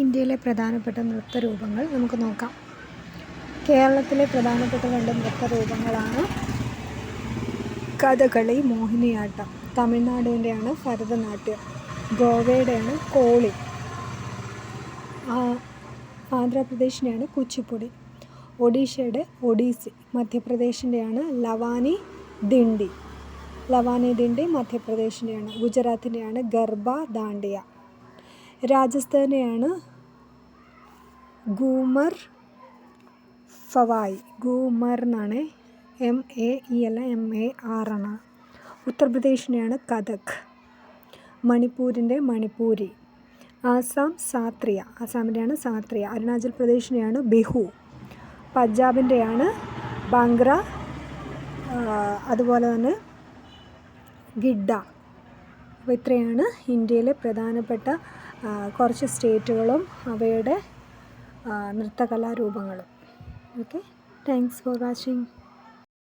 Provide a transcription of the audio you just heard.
ഇന്ത്യയിലെ പ്രധാനപ്പെട്ട നൃത്തരൂപങ്ങൾ നമുക്ക് നോക്കാം. കേരളത്തിലെ പ്രധാനപ്പെട്ട 2 നൃത്തരൂപങ്ങളാണ് കഥകളി, മോഹിനിയാട്ടം. തമിഴ്നാടിൻ്റെയാണ് ഭരതനാട്യം, ഗോവയുടെയാണ് കോളി, ആന്ധ്രാപ്രദേശിൻ്റെയാണ് കുച്ചിപ്പുടി, ഒഡീഷയുടെ ഒഡീസി, മധ്യപ്രദേശിൻ്റെയാണ് ലവാനി ദിണ്ടി മധ്യപ്രദേശിൻ്റെയാണ്, ഗുജറാത്തിൻ്റെയാണ് ഗർബ ദാണ്ടിയ, രാജസ്ഥാൻ്റെയാണ് ഗൂമർ ഫവായി, ഗൂമർ എന്നാണ്, MAE അല്ല MAR ആണ്. ഉത്തർപ്രദേശിൻ്റെയാണ് കഥക്, മണിപ്പൂരിൻ്റെ മണിപ്പൂരി, ആസാമിൻ്റെയാണ് സാത്രിയ, അരുണാചൽ പ്രദേശിൻ്റെയാണ് ബിഹു, പഞ്ചാബിൻ്റെയാണ് ഭാംഗ്ര, അതുപോലെ തന്നെ ഗിഡ്ഡ. അപ്പോൾ ഇത്രയാണ് ഇന്ത്യയിലെ പ്രധാനപ്പെട്ട കുറച്ച് സ്റ്റേറ്റുകളും അവയുടെ നൃത്തകലാരൂപങ്ങളും. Okay, thanks for watching.